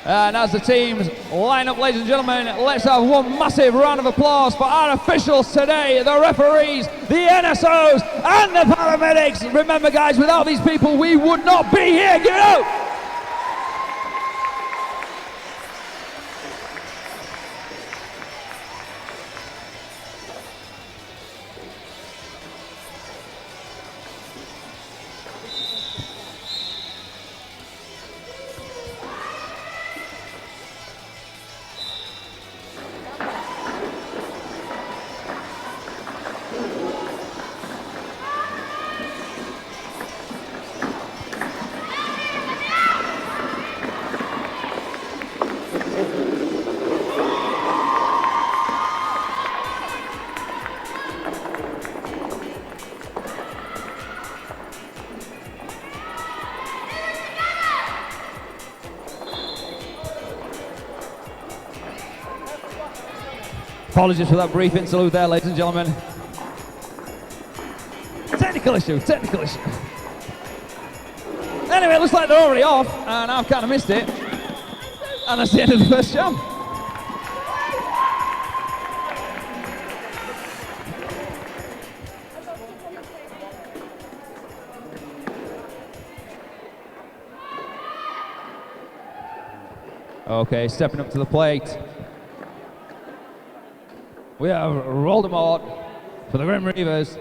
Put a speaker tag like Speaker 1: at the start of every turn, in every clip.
Speaker 1: And as the teams line up, ladies and gentlemen, let's have one massive round of applause for our officials today, the referees, the NSOs, and the paramedics. Remember, guys, without these people, we would not be here. Give it up! Apologies for that brief interlude there, ladies and gentlemen. Technical issue. Anyway, it looks like they're already off, and I've kind of missed it. And that's the end of the first jump. Okay, stepping up to the plate. We have Voldemort for the Grim Reavers.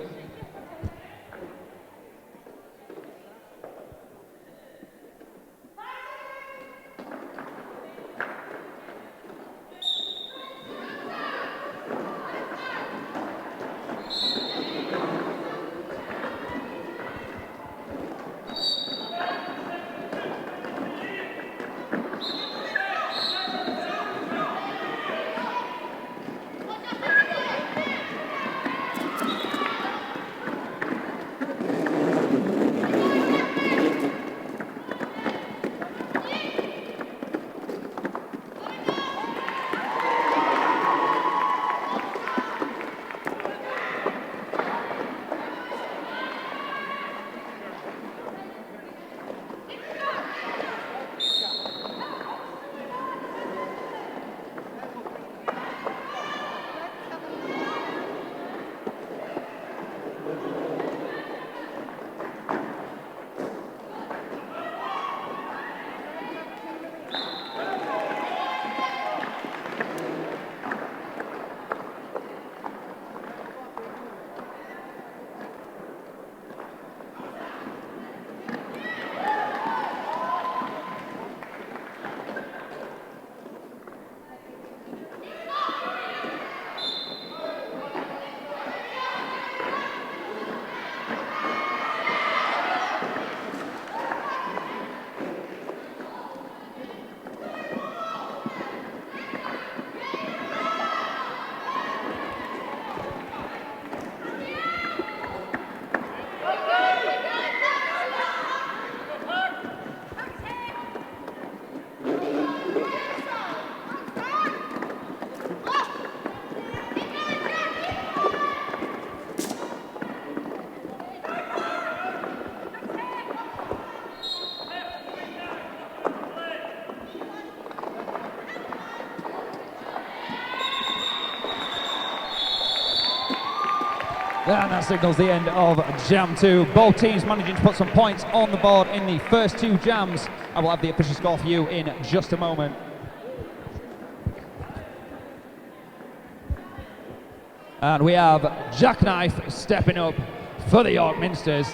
Speaker 1: And that signals the end of Jam 2. Both teams managing to put some points on the board in the first two jams. I will have the official score for you in just a moment. And we have Jackknife stepping up for the York Minxters.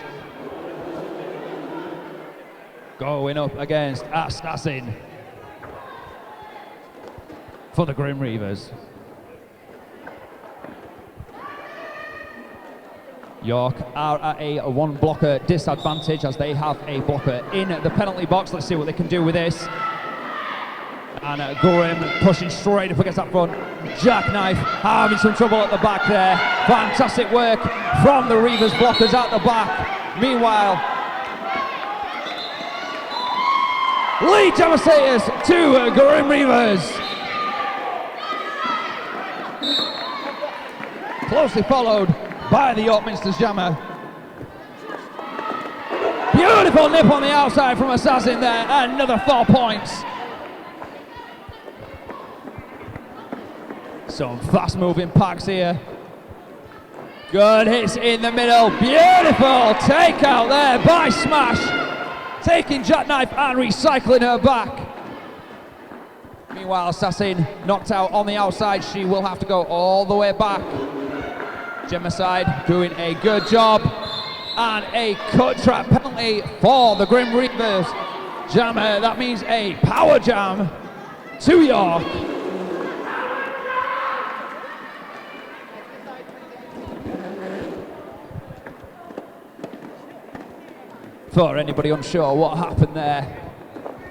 Speaker 1: Going up against Assassin for the Grim Reavers. York are at a one blocker disadvantage as they have a blocker in the penalty box. Let's see what they can do with this. And Grim pushing straight up against that front. Jackknife having some trouble at the back there. Fantastic work from the Reavers blockers at the back. Meanwhile, lead Devastators to Grim Reavers. Closely followed by the York Minxters jammer. Beautiful nip on the outside from Assassin there. Another 4 points Some fast-moving packs here. Good hits in the middle. Beautiful takeout there by Smash. Taking Jackknife and recycling her back. Meanwhile, Assassin knocked out on the outside. She will have to go all the way back. Gemicide doing a good job. And a cut trap penalty for the Grim Reavers. Jammer, that means a power jam to York. For anybody unsure what happened there,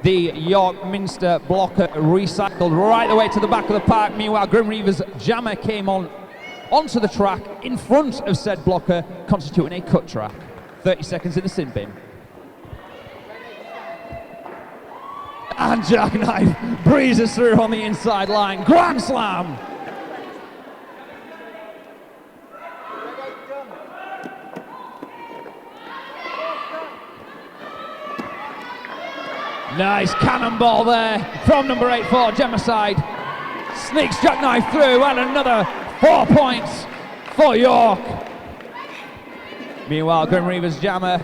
Speaker 1: the York Minster blocker recycled right the way to the back of the park. Meanwhile, Grim Reavers jammer came onto the track in front of said blocker, constituting a cut track. 30 seconds in the sin bin. And Jackknife breezes through on the inside line. Grand slam! Nice cannonball there from number 8 for Gemicide. Sneaks Jackknife through and another 4 points for York. Meanwhile, Grim Reavers jammer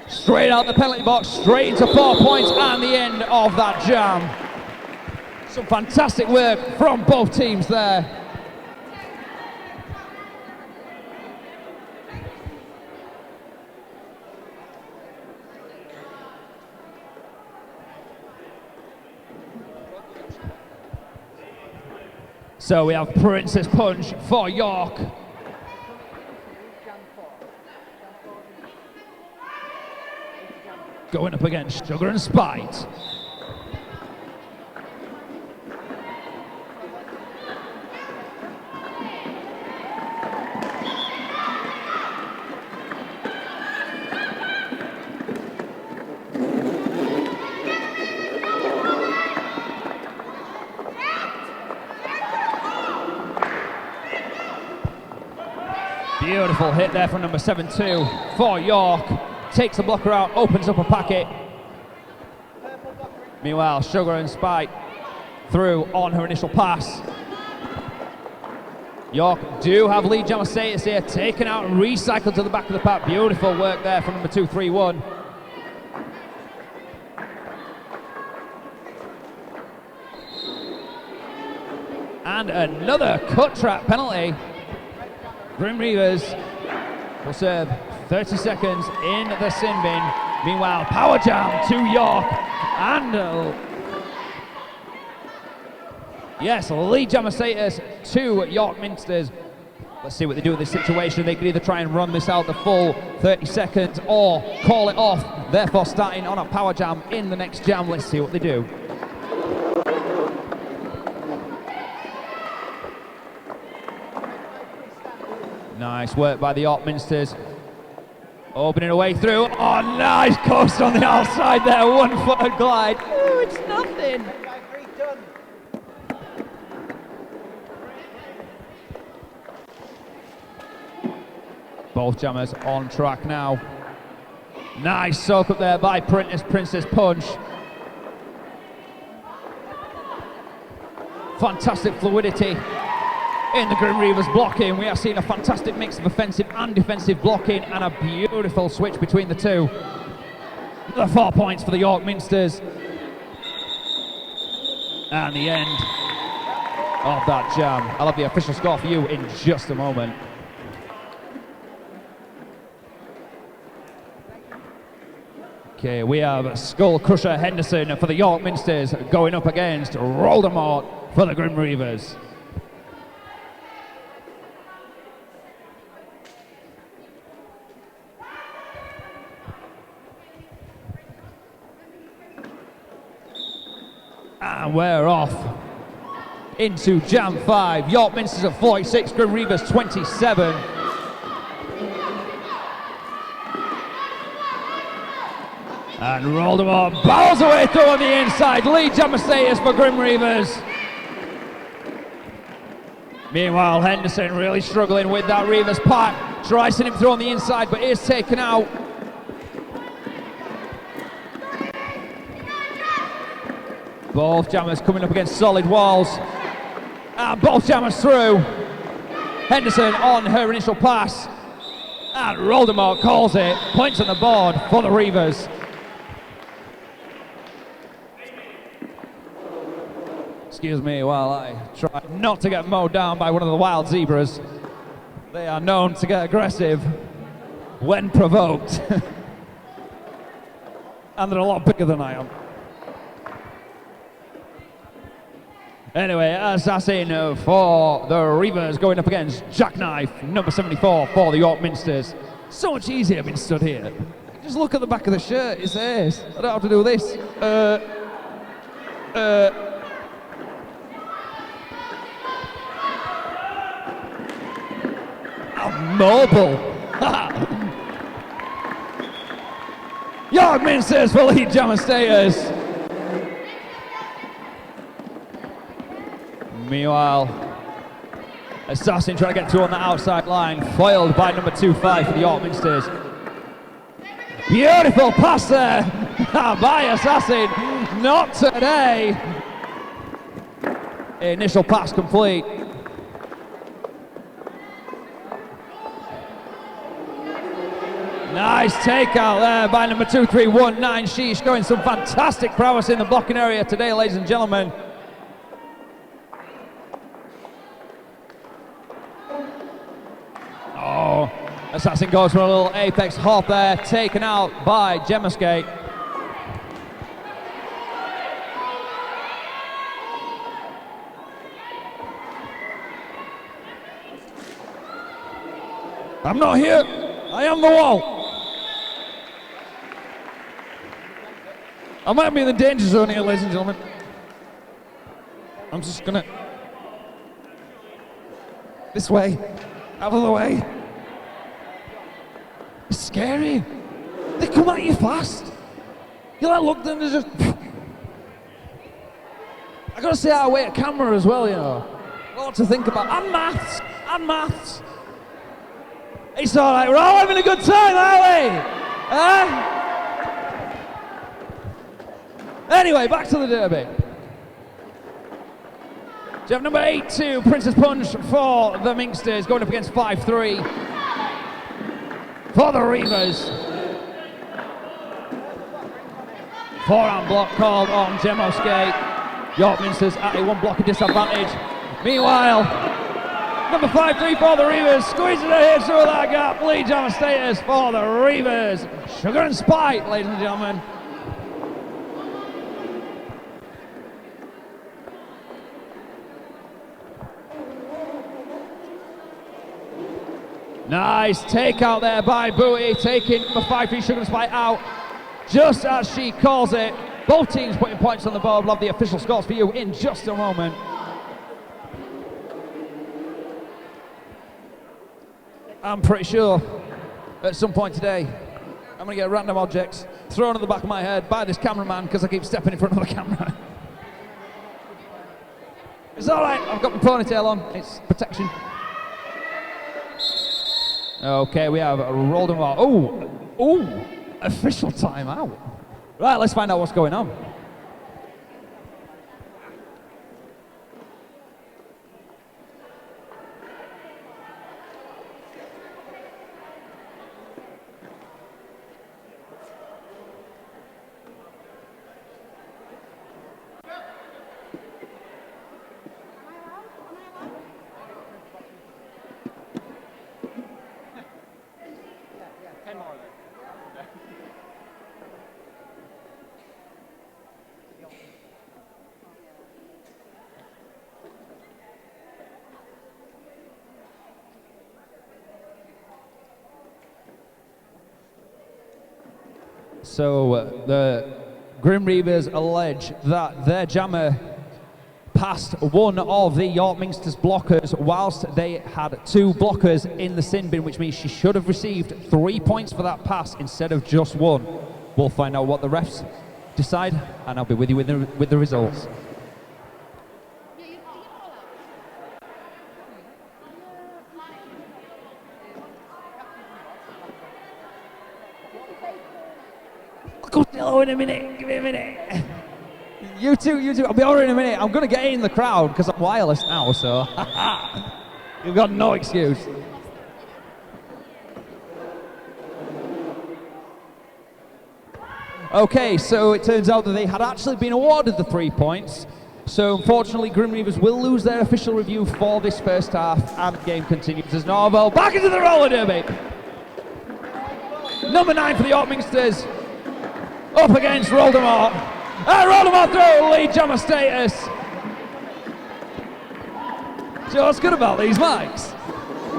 Speaker 1: straight out the penalty box, straight into 4 points and the end of that jam. Some fantastic work from both teams there. So we have Princess Punch for York. Going up against Sugar and Spite. Beautiful hit there from number 7-2 for York. Takes the blocker out, opens up a packet. Meanwhile, Sugar and Spite through on her initial pass. York do have lead jammer status here, taken out and recycled to the back of the pack. Beautiful work there from number 231. And another cut trap penalty. Grim Reavers will serve 30 seconds in the sin bin. Meanwhile, power jam to York. And yes, lead jammer status to York Minxters. Let's see what they do with this situation. They can either try and run this out the full 30 seconds or call it off. Therefore, starting on a power jam in the next jam. Let's see what they do. Nice work by the York Minxters. Opening a way through. Oh, nice coast on the outside there. 1-foot glide. Ooh, it's nothing. Both jammers on track now. Nice soak up there by Princess Punch. Fantastic fluidity in the Grim Reavers blocking. We are seeing a fantastic mix of offensive and defensive blocking and a beautiful switch between the two. The 4 points for the York Minxters. And the end of that jam. I'll have the official score for you in just a moment. Okay, we have Skull Crusher Henderson for the York Minxters going up against Voldemort for the Grim Reavers. And we're off into Jam 5. York Minxters at 46, Grim Reavers 27. And Voldemort barrels away through on the inside. Lead jammer status for Grim Reavers. Meanwhile, Henderson really struggling with that Reavers pack. Tries to send him through on the inside, but is taken out. Both jammers coming up against solid walls. And both jammers through. Henderson on her initial pass. And Roldemort calls it. Points on the board for the Reavers. Excuse me while I try not to get mowed down by one of the wild zebras. They are known to get aggressive when provoked. And they're a lot bigger than I am. Anyway, assassin for the Reavers going up against Jackknife, number 74 for the York Minxters. So much easier being stood here. Just look at the back of the shirt, it says. I don't have to do this. I'm mobile. York Minxters for lead jammer status. Meanwhile, Assassin trying to get through on the outside line, foiled by number 25 for the York Minxters. Beautiful pass there by Assassin. Not today. Initial pass complete. Nice takeout there by number 2319. She's showing some fantastic prowess in the blocking area today, ladies and gentlemen. Oh, Assassin goes for a little apex hop there, taken out by Gemma Skate. I'm not here, I am the wall. I might be in the danger zone here, ladies and gentlemen. I'm just gonna... This way, out of the way. It's scary. They come at you fast. You like look, then there's just... I gotta stay out of the way of camera as well, you know. A lot to think about. And maths. It's all right, we're all having a good time, aren't we? Anyway, back to the derby. So you have number 8-2, Princess Punch for the Minxters, going up against 5-3 for the Reavers. Forearm block called on Gemma Skate. York Minxters at a one blocker disadvantage. Meanwhile, number 5-3 for the Reavers, squeezing their head through that gap. Lead jammer status for the Reavers. Sugar and Spite, ladies and gentlemen. Nice takeout there by Bowie, taking number 5-3 Sugar and Spite out just as she calls it. Both teams putting points on the board. We'll have the official scores for you in just a moment. I'm pretty sure at some point today I'm going to get random objects thrown at the back of my head by this cameraman because I keep stepping in front of the camera. It's all right, I've got my ponytail on, it's protection. Okay, we have rolled him out. Oh, official timeout. Right, let's find out what's going on. So the Grim Reavers allege that their jammer passed one of the York Minxters blockers whilst they had two blockers in the sin bin, which means she should have received 3 points for that pass instead of just one. We'll find out what the refs decide, and I'll be with you with the results. I'll go hello in a minute, give me a minute. You two. I'll be over in a minute. I'm going to get in the crowd because I'm wireless now, so you've got no excuse. Okay, so it turns out that they had actually been awarded the 3 points. So unfortunately, Grim Reavers will lose their official review for this first half, and the game continues as normal. Back into the roller derby. Number 9 for the York Minxters, up against Roldemort. And Roldemort through, lead jammer status. So what's good about these mics?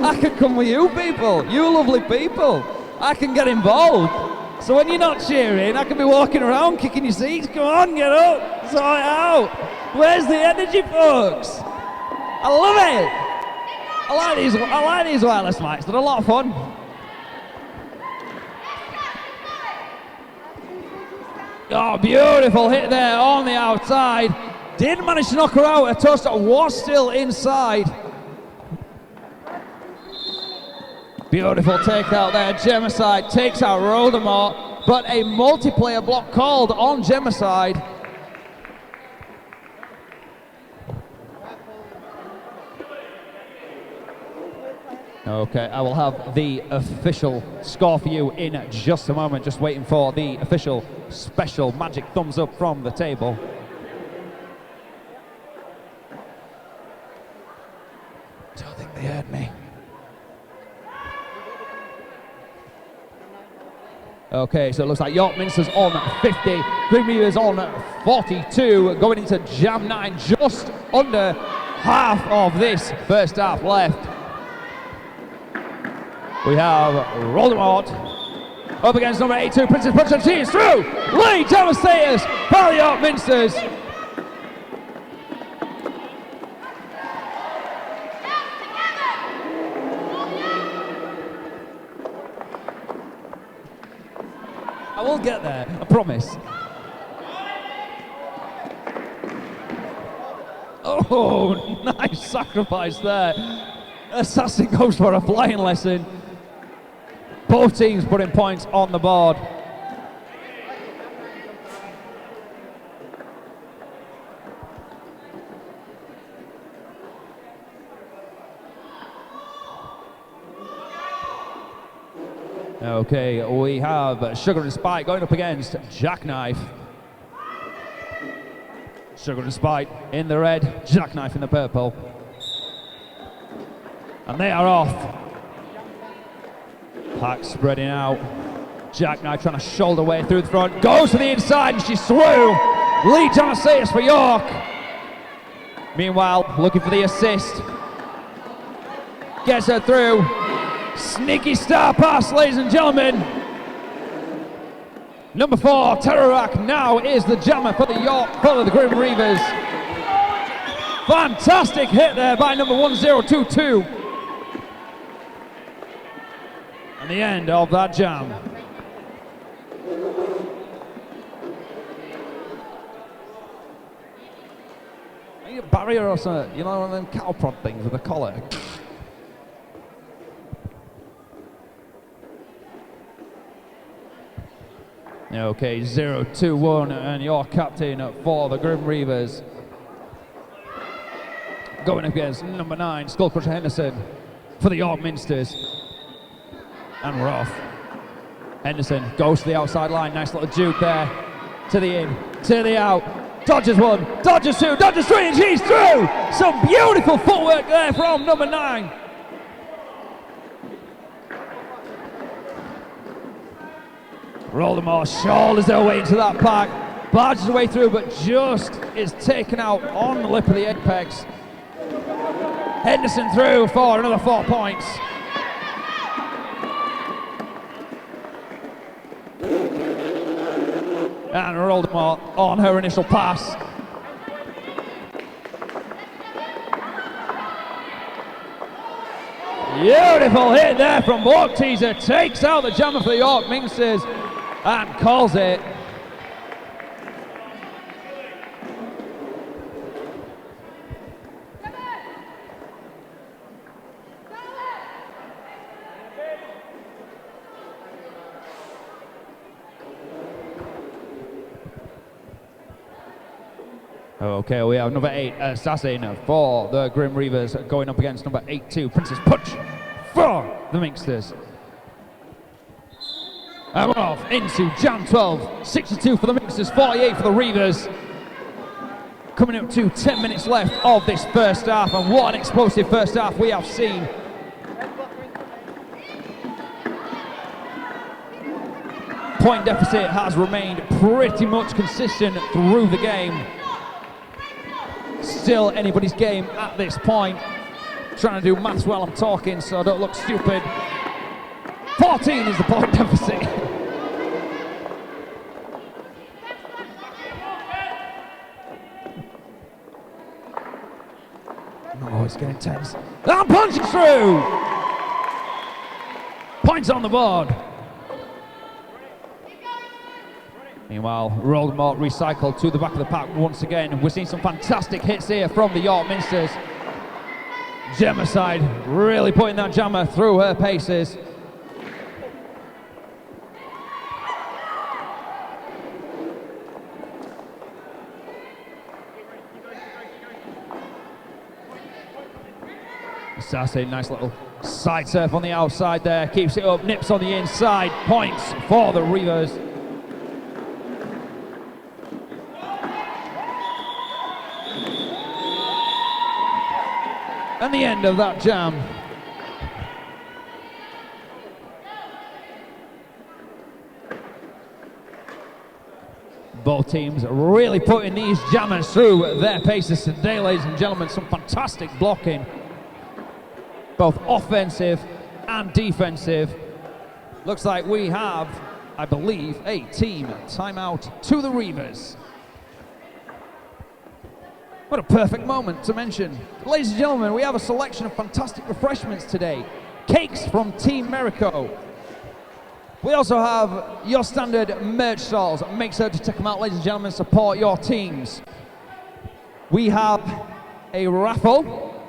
Speaker 1: I can come with you people, you lovely people. I can get involved. So when you're not cheering, I can be walking around kicking your seats. Come on, get up, sort it out. Where's the energy, folks? I love it. I like these wireless mics. They're a lot of fun. Oh, beautiful hit there on the outside. Did manage to knock her out. Her toaster was still inside. Beautiful takeout there. Gemicide takes out Roldemort, but a multiplayer block called on Gemicide. Okay, I will have the official score for you in just a moment. Just waiting for the official special magic thumbs up from the table. Don't think they heard me. Okay, so it looks like York Minxters on 50, Grim Reavers on 42, going into Jam 9, just under half of this first half left. We have Roldemort up against number 82, Princess Punch. She is through! Lead devastators for the York Minxters. I will get there, I promise. Oh, nice sacrifice there. Assassin goes for a flying lesson. Both teams putting points on the board. Okay, we have Sugar and Spite going up against Jackknife. Sugar and Spite in the red, Jackknife in the purple. And they are off. Pack spreading out. Jackknife trying to shoulder way through the front. Goes to the inside and she's through. Lead on assist for York. Meanwhile, looking for the assist. Gets her through. Sneaky star pass, ladies and gentlemen. Number 4, Terrorak now is the jammer for the York, for the Grim Reavers. Fantastic hit there by number 1022. And the end of that jam. I need a barrier or something, you know, one of them cattle prod things with a collar. Okay, 0-2-1, and your captain for the Grim Reavers. Going up against number 9, Skullcrusher Henderson for the York Minxters. And we're off. Henderson goes to the outside line, nice little juke there. To the in, to the out. Dodges 1, dodges 2, dodges 3, and she's through! Some beautiful footwork there from number 9. Roldemort shoulders their way into that pack, barges her way through, but just is taken out on the lip of the apex. Henderson through for another 4 points. And Roldemort on her initial pass. Beautiful hit there from Walk Teaser, takes out the jammer for the York Minxters and calls it. Okay, we have number 8, Assassin for the Grim Reavers going up against number 8-2, Princess Punch for the Minxters. And we're off into Jam 12, 62 for the Minxters, 48 for the Reavers. Coming up to 10 minutes left of this first half, and what an explosive first half we have seen. Point deficit has remained pretty much consistent through the game. Still anybody's game at this point. Trying to do maths while I'm talking so I don't look stupid. 14 is the point deficit. Oh, it's getting tense. And punching through! Points on the board. Meanwhile, Voldemort recycled to the back of the pack once again. We're seeing some fantastic hits here from the York Minxters. Gemma side really putting that jammer through her paces. Assassin, nice little side surf on the outside there. Keeps it up, nips on the inside. Points for the Reavers. And the end of that jam. Both teams really putting these jammers through their paces today, ladies and gentlemen. Some fantastic blocking, both offensive and defensive. Looks like we have, I believe, a team timeout to the Reavers. What a perfect moment to mention. Ladies and gentlemen, we have a selection of fantastic refreshments today. Cakes from Team Merico. We also have your standard merch stalls. Make sure to check them out, ladies and gentlemen. Support your teams. We have a raffle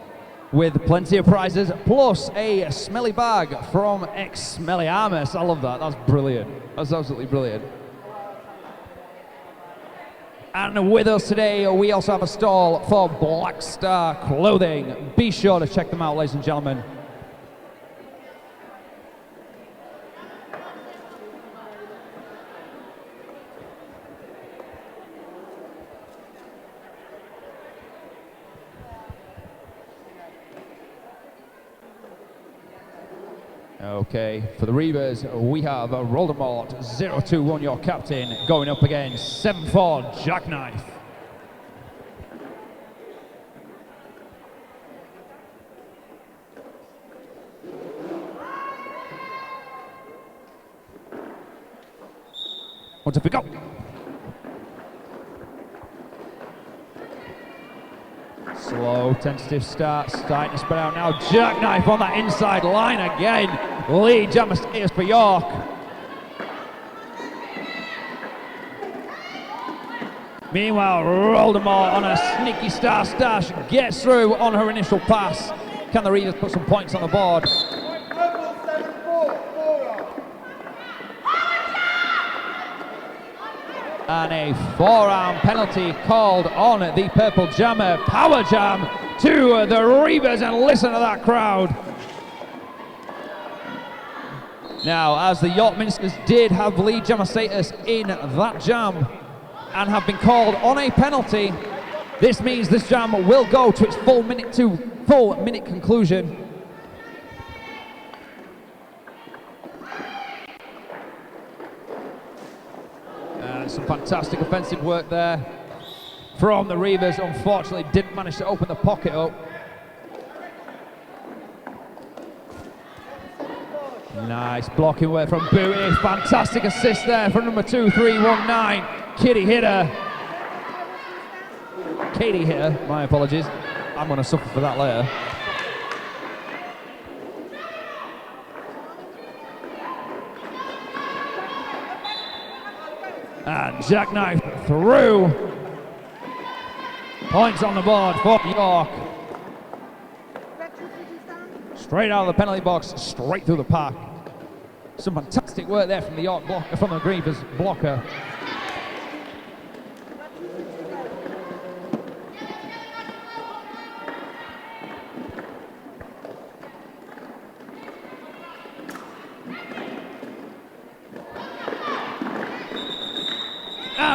Speaker 1: with plenty of prizes, plus a smelly bag from Expelliarmus. I love that. That's brilliant. That's absolutely brilliant. And with us today, we also have a stall for Black Star Clothing. Be sure to check them out, ladies and gentlemen. Okay, for the Reavers, we have Voldemort 021, your captain, going up against 7-4 Jackknife. What's up we go? Slow, tentative start, starting to spread out now. Jackknife on that inside line again. Lead jammer status for York. Meanwhile, Voldemort on a sneaky star stash gets through on her initial pass. Can the Reavers put some points on the board? And a forearm penalty called on the purple jammer. Power jam to the Reavers, and listen to that crowd. Now, as the York Minxters did have lead jammer status in that jam and have been called on a penalty, this means this jam will go to its full minute conclusion. Some fantastic offensive work there from the Reavers. Unfortunately, didn't manage to open the pocket up. Nice blocking work from Booty. Fantastic assist there from number 2319, Katie Hitter, my apologies. I'm going to suffer for that later. And Jackknife through. Points on the board for York. Straight out of the penalty box, straight through the pack. Some fantastic work there from the York blocker, from the Reavers blocker.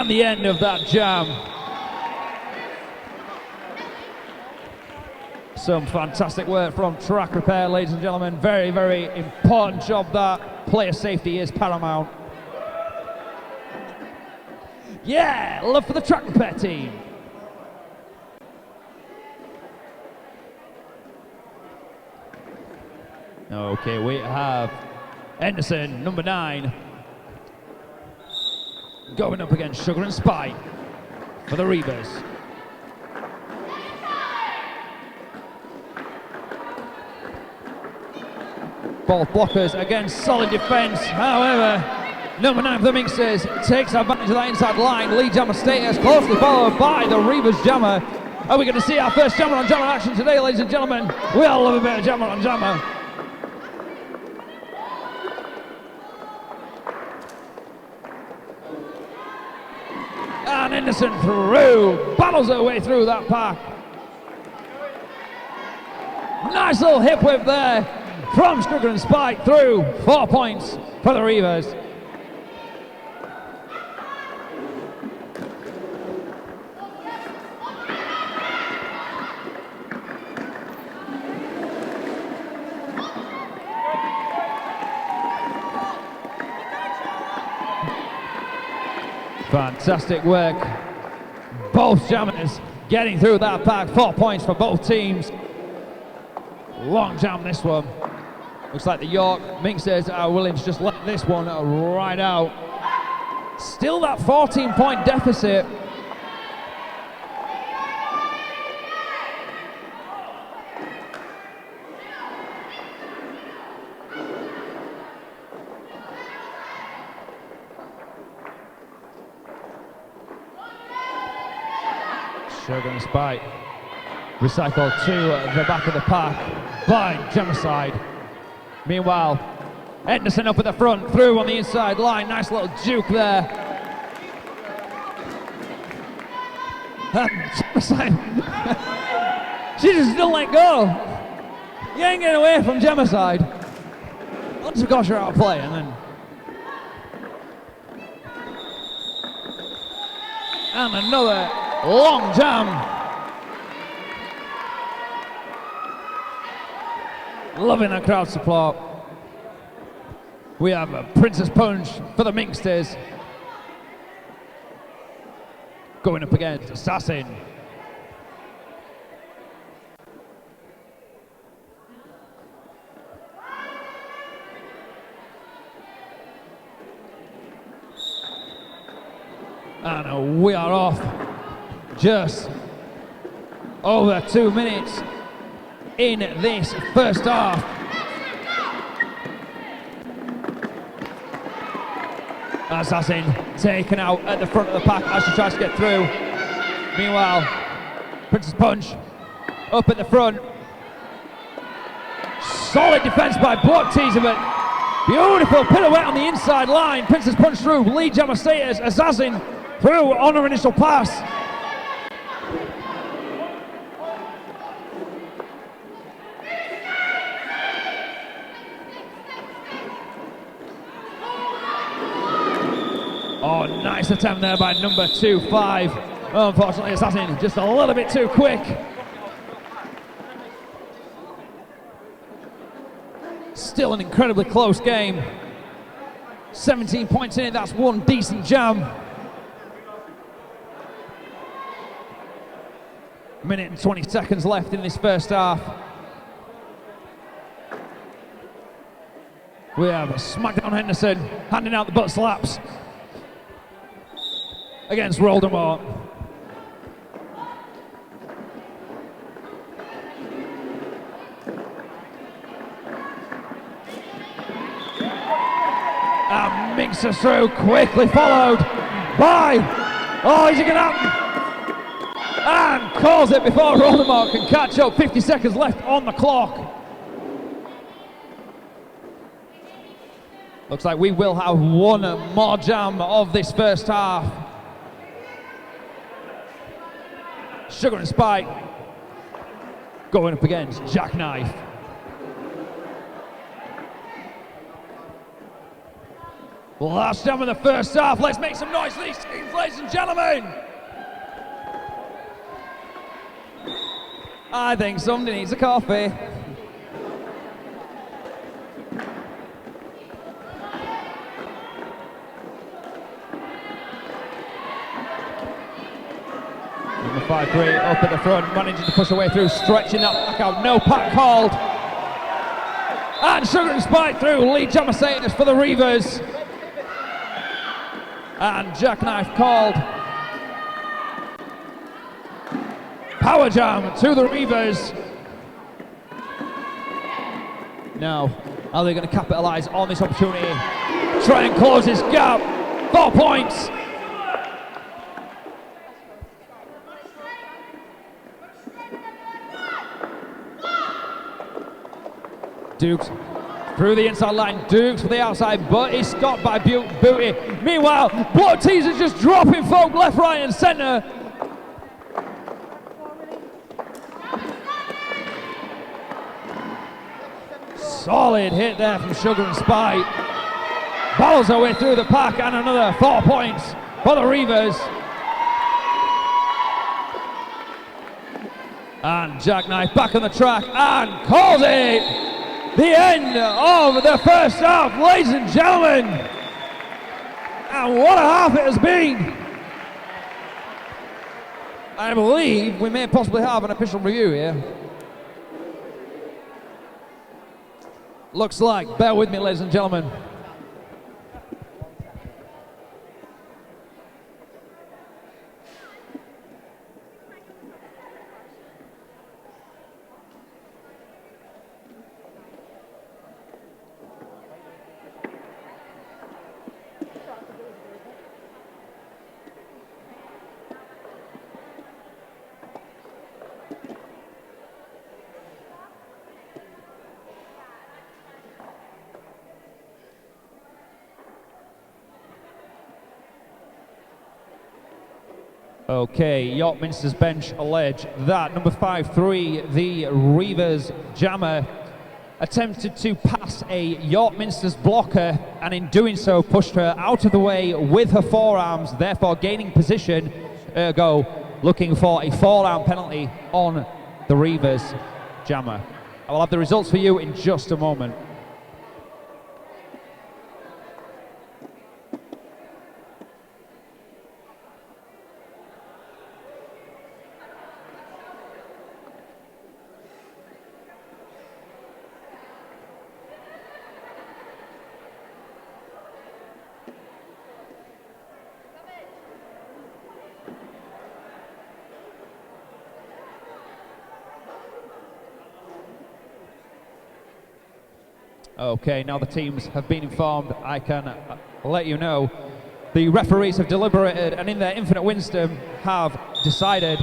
Speaker 1: And the end of that jam. Some fantastic work from track repair, ladies and gentlemen. Very, very important job that. Player safety is paramount. Yeah, love for the track repair team. Okay, we have Henderson, number 9, going up against Sugar and Spite for the Reavers. Both blockers against solid defence. However, number 9 for the Minxters takes advantage of that inside line. Lead jammer status closely followed by the Reavers jammer. Are we going to see our first jammer on jammer action today, ladies and gentlemen? We all love a bit of jammer on jammer. And Henderson through, battles her way through that pack. Nice little hip whip there from Sugar and Spike through. 4 points for the Reavers. Fantastic work. Both jammers getting through that pack. 4 points for both teams. Long jam this one. Looks like the York Minxters are willing to just let this one ride out. Still that 14-point deficit. Sugar and Spite recycled to the back of the pack by Gemicide. Meanwhile, Henderson up at the front, through on the inside line. Nice little juke there. Gemicide, she just don't let go. You ain't getting away from Gemicide. Once of course you're out of play, and then another long jam. Loving that crowd support. We have a Princess Punch for the Minxters. Going up against Assassin. And we are off. Just over 2 minutes in this first half. Assassin taken out at the front of the pack as she tries to get through. Meanwhile, Princess Punch up at the front. Solid defense by Block Teaser, but beautiful pirouette on the inside line. Princess Punch through, lead jammer status. Assassin through on her initial pass. Oh, nice attempt there by number 2-5. Unfortunately, Assassin just a little bit too quick. Still an incredibly close game. 17 points in it, that's one decent jam. Minute and 20 seconds left in this first half. We have a Smackdown Henderson handing out the butt slaps against Voldemort. And Minxters through, quickly followed by, oh, is it going to happen? And calls it before Voldemort can catch up. 50 seconds left on the clock. Looks like we will have one more jam of this first half. Sugar and Spike going up against Jackknife. Last down with the first half. Let's make some noise for these teams, ladies and gentlemen. I think somebody needs a coffee. Number 5-3 up at the front, managing to push away through, stretching that back out. No pack called. And Sugar and Spike through. Lead Jammer Satanist for the Reavers. And Jackknife called. Power Jam to the Reavers. Now, are they going to capitalise on this opportunity? Try and close this gap. 4 points. Dukes through the inside line. Dukes for the outside, but he's stopped by Booty. Meanwhile, Blood Teaser's just dropping folk left, right, and centre. Solid hit there from Sugar and Spike. Battles their way through the pack, and another 4 points for the Reavers. And Jackknife back on the track and calls it. The end of the first half, ladies and gentlemen. And what a half it has been. I believe we may possibly have an official review here. Looks like, bear with me, ladies and gentlemen. Okay, York Minxters bench allege that number 5-3, the Reavers jammer, attempted to pass a York Minxters blocker and in doing so pushed her out of the way with her forearms, therefore gaining position, ergo looking for a 4-round penalty on the Reavers jammer. I will have the results for you in just a moment. Okay, now the teams have been informed. I can let you know the referees have deliberated and in their infinite wisdom have decided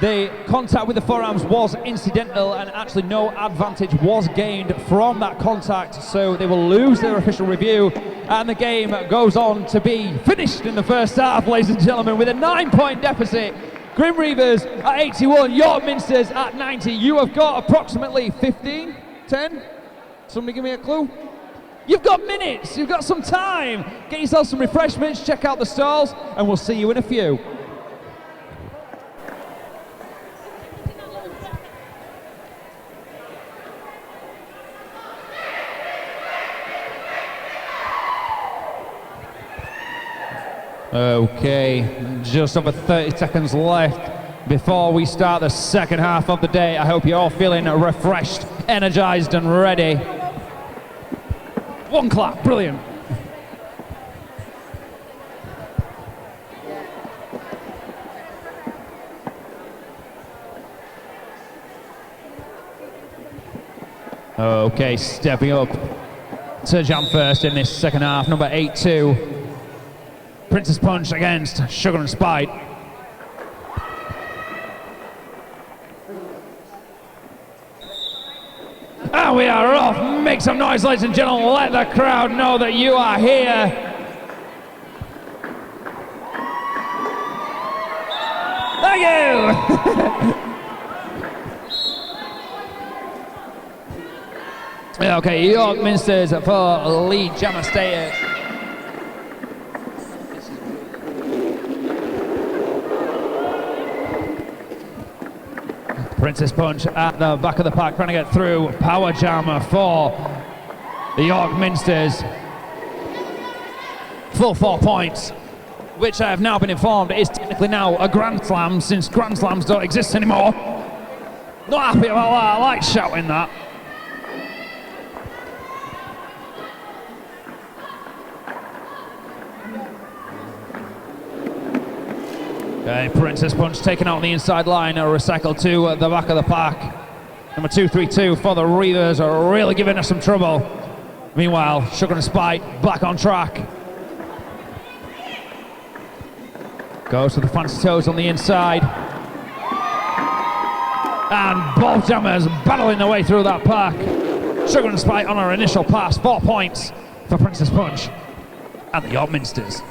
Speaker 1: the contact with the forearms was incidental and actually no advantage was gained from that contact, so they will lose their official review and the game goes on to be finished in the first half, ladies and gentlemen, with a 9-point deficit. Grim Reavers at 81, York Minxters at 90. You have got approximately 15, 10? Somebody give me a clue? You've got minutes, you've got some time. Get yourself some refreshments, check out the stalls, and we'll see you in a few. Okay, just over 30 seconds left before we start the second half of the day. I hope you're all feeling refreshed, energized, and ready. One clap, brilliant. Okay, stepping up to jam first in this second half, number 8-2. Princess Punch against Sugar and Spite. And we are off. Make some noise, ladies and gentlemen. Let the crowd know that you are here. Thank you. Okay, York Minxters for lead jammer status. Princess Punch at the back of the pack trying to get through. Power jammer for the York Minxters. Full 4 points, which I have now been informed is technically now a Grand Slam since Grand Slams don't exist anymore. Not happy about that, I like shouting that. Okay, Princess Punch taken out on the inside line, recycled to the back of the pack. Number 232 for the Reavers are really giving us some trouble. Meanwhile, Sugar and Spite back on track. Goes to the fancy toes on the inside. And both jammers battling their way through that pack. Sugar and Spite on our initial pass, 4 points for Princess Punch and the York Minxters.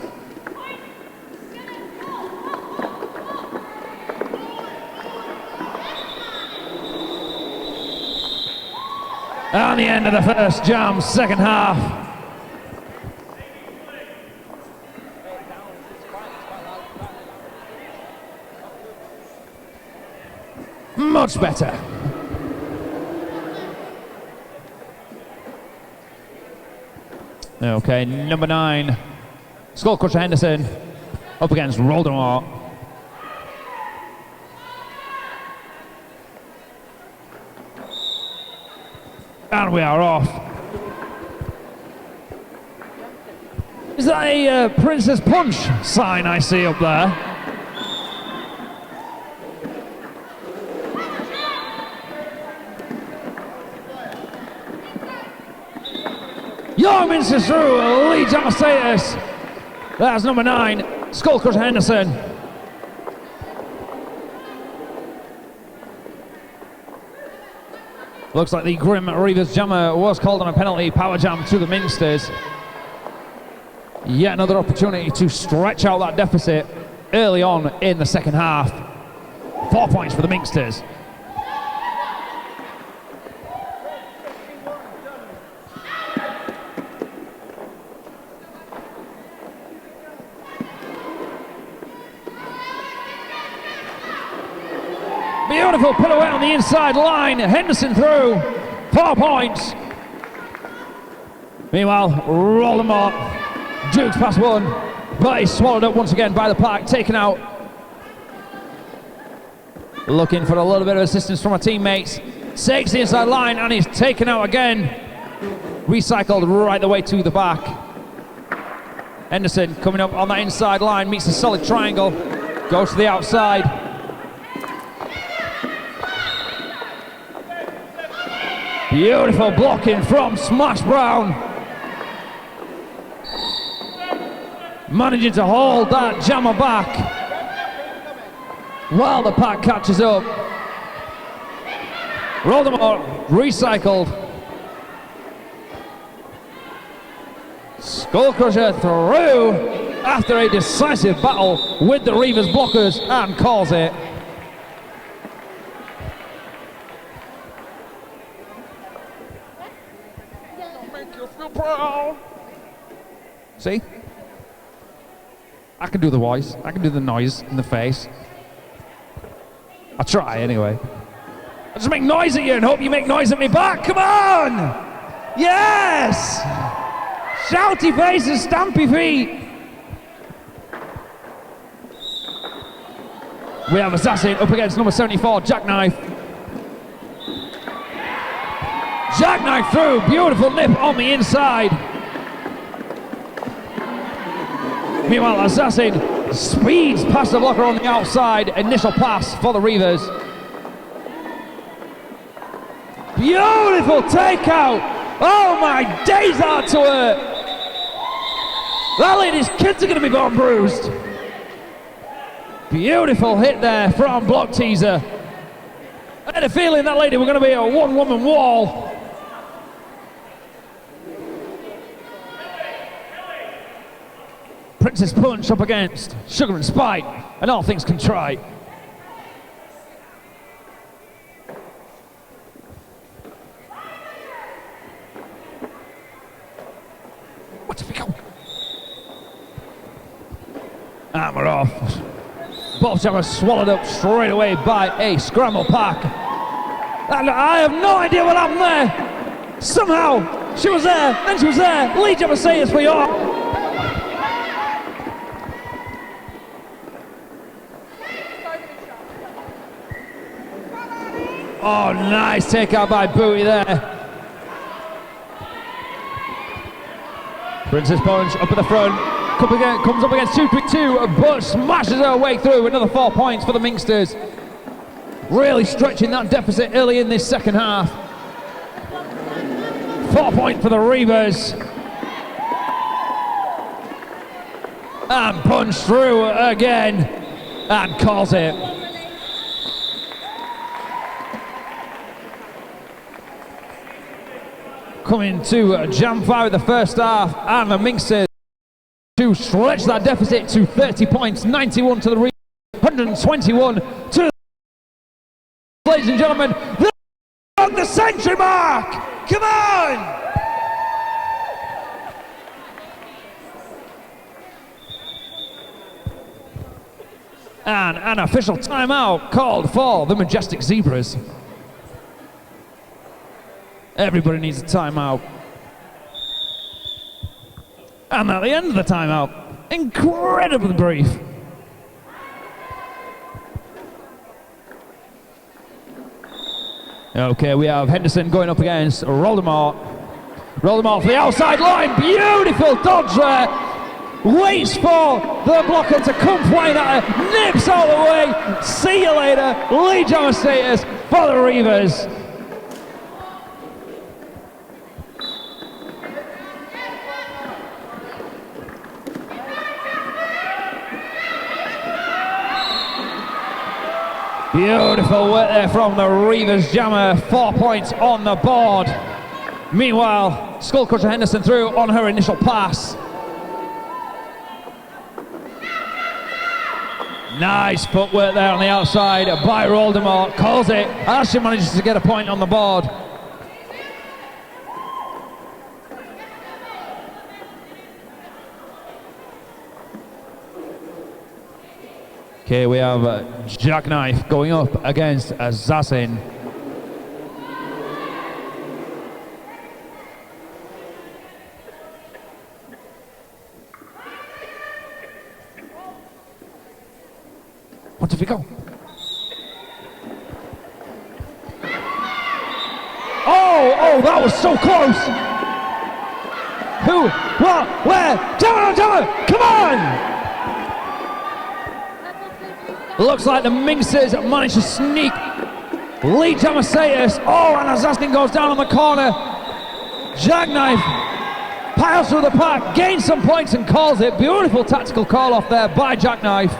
Speaker 1: And the end of the first jam, second half. Much better. Okay, number 9, Skullcrusher Henderson up against Voldemort. And we are off. Is that a Princess Punch sign I see up there? York Minxters through, lead jammer status. That's number 9, Skullcrusher Henderson. Looks like the Grim Reavers jammer was called on a penalty, power jam to the Minxters. Yet another opportunity to stretch out that deficit early on in the second half. 4 points for the Minxters. Beautiful pirouette on the inside line. Henderson through. 4 points. Meanwhile, Voldemort dukes past one, but he's swallowed up once again by the pack, taken out. Looking for a little bit of assistance from our teammates. Takes the inside line and he's taken out again. Recycled right the way to the back. Henderson coming up on that inside line, meets a solid triangle, goes to the outside. Beautiful blocking from Smash Brown. Managing to hold that jammer back while the pack catches up. Voldemort recycled. Skullcrusher through after a decisive battle with the Reavers blockers and calls it. See? I can do the voice, I can do the noise in the face. I try anyway. I just make noise at you and hope you make noise at me back. Come on! Yes! Shouty faces, stampy feet. We have Assassin up against number 74, Jackknife. Jackknife through, beautiful nip on the inside. Meanwhile, Assassin speeds past the blocker on the outside. Initial pass for the Reavers. Beautiful takeout. Oh my days out to her. That lady's kids are going to be born bruised. Beautiful hit there from Block Teaser. I had a feeling that lady were going to be a one-woman wall. Princess Punch up against Sugar and Spite, and all things contrite. What have we got? And we're off. Both jammers swallowed up straight away by a scramble pack. And I have no idea what happened there. Somehow, she was there, then she was there. Lead jammer Sirius for York. Oh, nice takeout by Booty there. Princess Punch up at the front. Comes up against 2-2, but smashes her way through. Another 4 points for the Minxters. Really stretching that deficit early in this second half. 4 points for the Reavers. And Punch through again. And calls it. Coming to jam fire the first half, and the Minxters to stretch that deficit to 30 points, 91 to the Reavers, 121 to the... Ladies and gentlemen, the century mark! Come on! And an official timeout called for the Majestic Zebras. Everybody needs a timeout. And at the end of the timeout, incredibly brief. Okay, we have Henderson going up against Roldemort. Roldemort for the outside line, beautiful dodge there. Waits for the blocker to come flying at her, nips out of the way. See you later, lead jammer status for the Reavers. Beautiful work there from the Reavers jammer, 4 points on the board. Meanwhile, Skullcrusher Henderson through on her initial pass. Nice footwork there on the outside by Roldemort, calls it as she manages to get a point on the board. Okay, we have Jackknife going up against Assassin. What did we go? Oh, that was so close! Who? What? Where? Jammer! Come on! Looks like the Minxters managed to sneak lead jammer Sirius. Oh, and Assassin goes down on the corner. Jackknife piles through the pack, gains some points and calls it. Beautiful tactical call off there by Jackknife.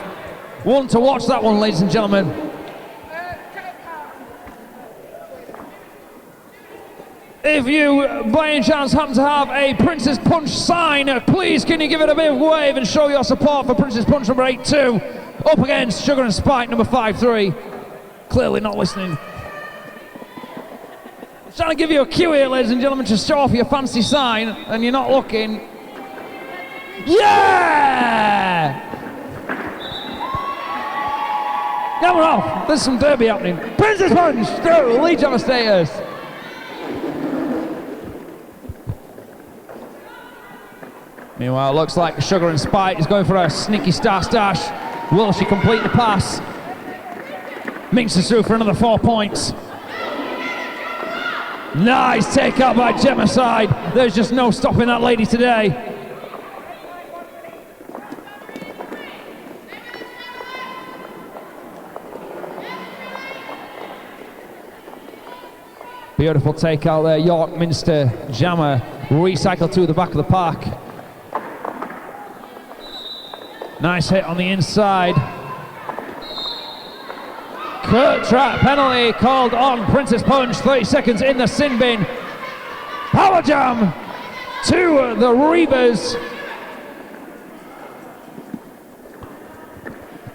Speaker 1: One to watch that one, ladies and gentlemen. If you, by any chance, happen to have a Princess Punch sign, please can you give it a big wave and show your support for Princess Punch number 8-2. Up against Sugar and Spike number 5-3. Clearly not listening. I'm trying to give you a cue here, ladies and gentlemen, to show off your fancy sign, and you're not looking. Yeah! Now we're off. There's some derby happening. Princess Punch through lead jammer status. Meanwhile, it looks like Sugar and Spike is going for a sneaky star stash. Will she complete the pass? Minxters through for another 4 points. Nice takeout by Gemicide. There's just no stopping that lady today. Beautiful takeout there. York Minster jammer recycled to the back of the pack. Nice hit on the inside. Kurt Trap penalty called on Princess Punch. 30 seconds in the sin bin. Power jam to the Reavers.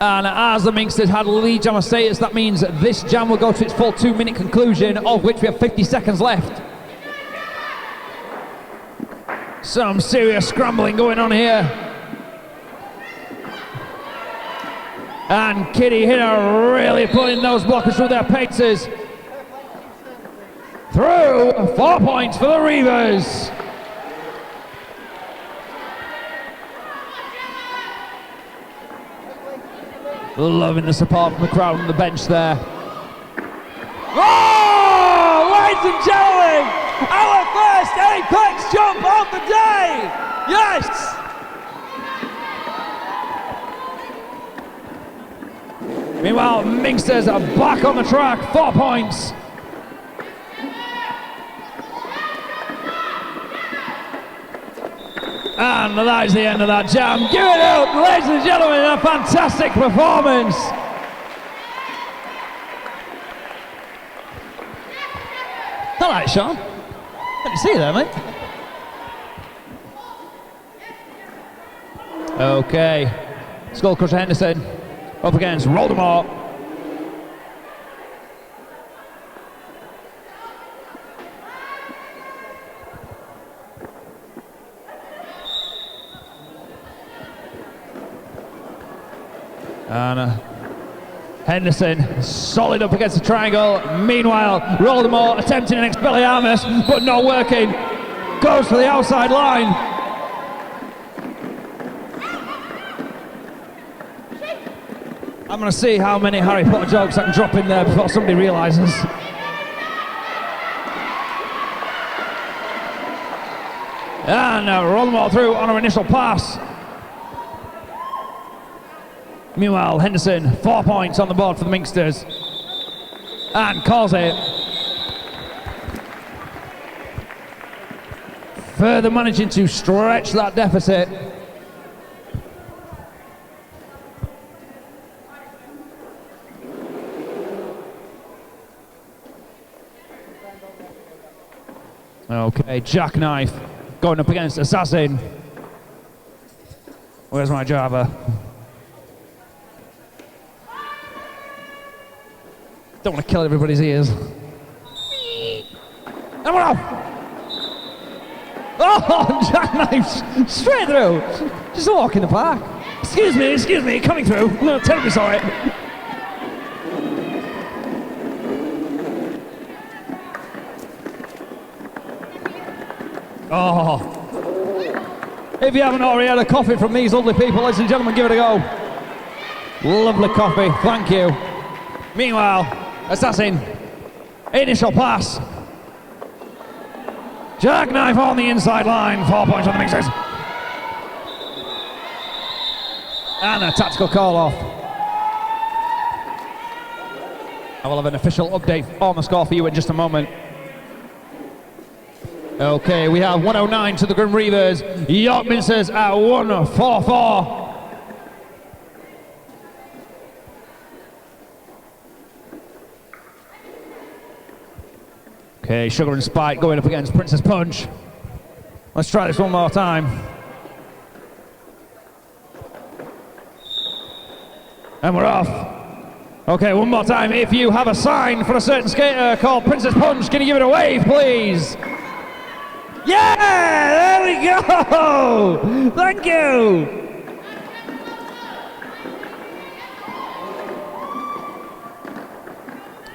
Speaker 1: And as the Minxters had lead jammer status, that means this jam will go to its full 2-minute conclusion, of which we have 50 seconds left. Some serious scrambling going on here. And Kitty Hinner really putting those blockers through their paces. Through 4 points for the Reavers. Loving the support from the crowd on the bench there. Oh, ladies and gentlemen, our first Apex jump of the day. Yes. Meanwhile, Minxters are back on the track, 4 points. And that is the end of that jam. Give it up, ladies and gentlemen, a fantastic performance. All right, Sean. Let me see you there, mate. Okay. Skullcrusher Henderson up against Voldemort. And Henderson solid up against the triangle. Meanwhile, Voldemort attempting an Expelliarmus, but not working. Goes for the outside line. I'm going to see how many Harry Potter jokes I can drop in there before somebody realises. And Voldemort through on her initial pass. Meanwhile, Henderson, 4 points on the board for the Minxters. And calls it. Further managing to stretch that deficit. Okay, Jackknife going up against Assassin. Where's my Java? Don't want to kill everybody's ears. And we're off! Oh, Jackknife straight through. Just a walk in the park. Excuse me, coming through. No, terribly sorry. Oh. If you haven't already had a coffee from these lovely people, ladies and gentlemen, give it a go. Lovely coffee, thank you. Meanwhile, Assassin, initial pass. Jackknife on the inside line, 4 points on the Minxters. And a tactical call off. I will have an official update on the score for you in just a moment. Okay, we have 109 to the Grim Reavers. York Minxters at 144. Okay, Sugar and Spike going up against Princess Punch. Let's try this one more time. And we're off. Okay, one more time. If you have a sign for a certain skater called Princess Punch, can you give it a wave, please? Yeah, there we go. Thank you.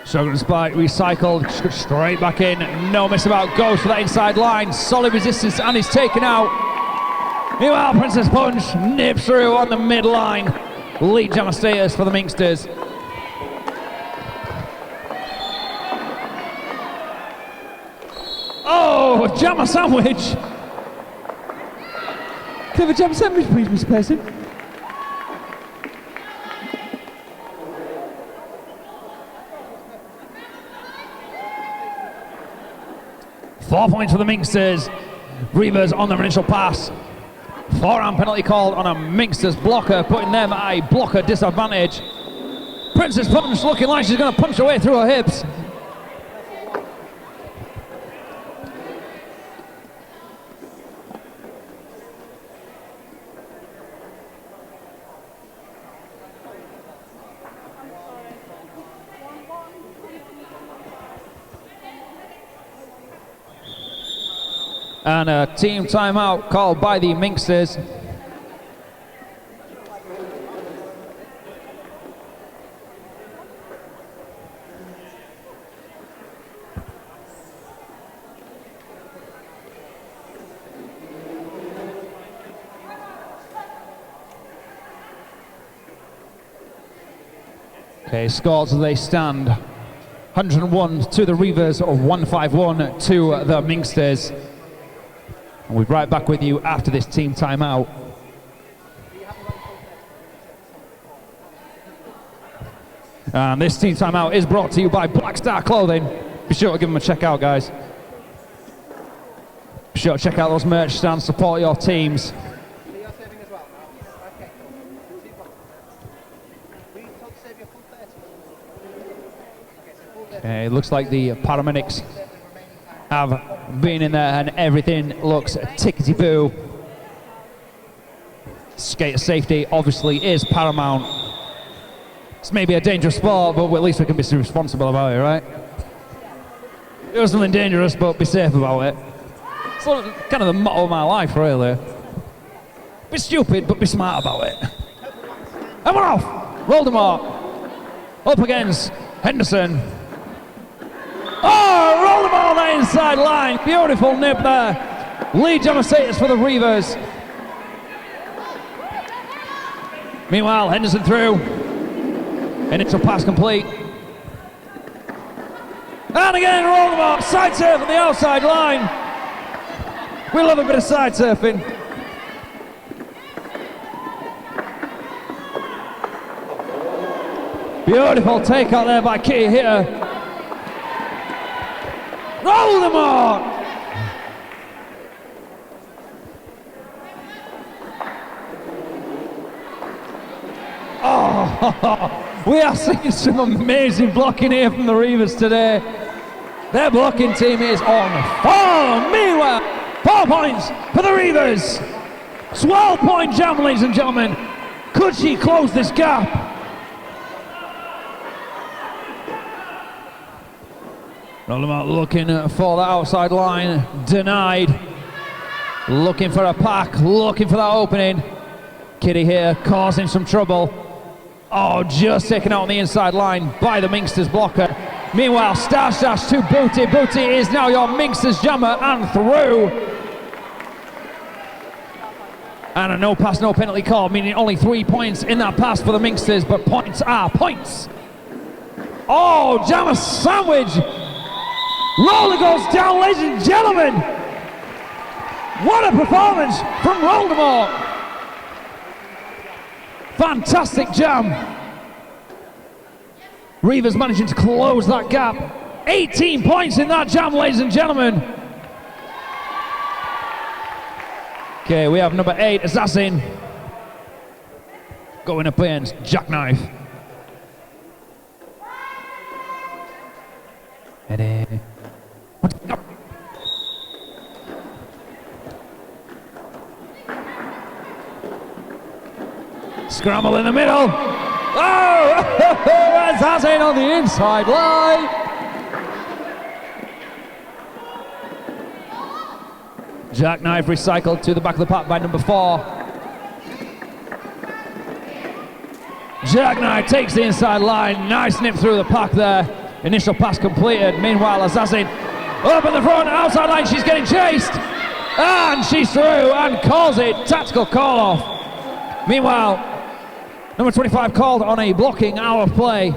Speaker 1: Sugar and Spike recycled straight back in. No miss about, goes for that inside line. Solid resistance and he's taken out. Meanwhile, Princess Punch nips through on the midline. Lead jammer status for the Minxters. Oh, jammer sandwich. Can I have a jammer sandwich, please, Mr. Person? 4 points for the Minxters. Reavers on their initial pass. Forearm penalty called on a Minxters blocker, putting them at a blocker disadvantage. Princess Punch looking like she's going to punch her way through her hips. And a team timeout called by the Minxters. Okay, scores as they stand. 101 to the Reavers, or 151 to the Minxters. And we'll be right back with you after this team timeout. And this team timeout is brought to you by Black Star Clothing. Be sure to give them a check out, guys. Be sure to check out those merch stands, support your teams. It looks like the paramedics have been in there and everything looks tickety-boo. Skater safety obviously is paramount. It's maybe a dangerous sport, but at least we can be responsible about it, right? Do something dangerous, but be safe about it. It's kind of the motto of my life, really. Be stupid, but be smart about it. And we're off! Voldemort up against Henderson. Oh, roll the ball that inside line. Beautiful nip there. Lead jammer status for the Reavers. Meanwhile, Henderson through. Initial pass complete. And again, roll the ball. Side surf on the outside line. We love a bit of side surfing. Beautiful takeout there by Kitty Hitter. Roll them on! Oh, we are seeing some amazing blocking here from the Reavers today. Their blocking team is on form. Meanwhile, 4 points for the Reavers. 12-point jam, ladies and gentlemen. Could she close this gap? Voldemort looking for the outside line, denied. Looking for a pack, looking for that opening. Kitty here causing some trouble. Oh, just taken out on the inside line by the Minxters blocker. Meanwhile, Stash to Booty. Booty is now your Minxters jammer and through. And a no pass, no penalty call, meaning only 3 points in that pass for the Minxters, but points are points. Oh, jammer sandwich. Roller goes down, ladies and gentlemen. What a performance from Voldemort. Fantastic jam. Reavers managing to close that gap. 18 points in that jam, ladies and gentlemen. Okay, we have number 8, Assassin, going up against Jackknife. And scramble in the middle. Oh, Assassin on the inside line. Jackknife recycled to the back of the pack by number 4. Jackknife takes the inside line. Nice nip through the pack there. Initial pass completed. Meanwhile, Assassin up in the front, outside line. She's getting chased. And she's through and calls it. Tactical call off. Meanwhile, number 25 called on a blocking out of play.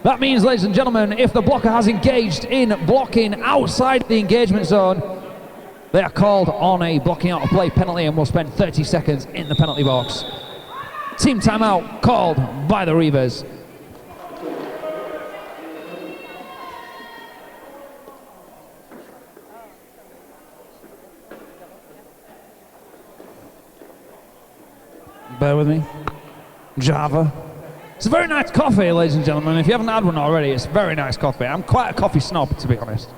Speaker 1: That means, ladies and gentlemen, if the blocker has engaged in blocking outside the engagement zone, they are called on a blocking out of play penalty and will spend 30 seconds in the penalty box. Team timeout called by the Reavers. Bear with me. Java. It's a very nice coffee, ladies and gentlemen. If you haven't had one already, it's very nice coffee. I'm quite a coffee snob, to be honest.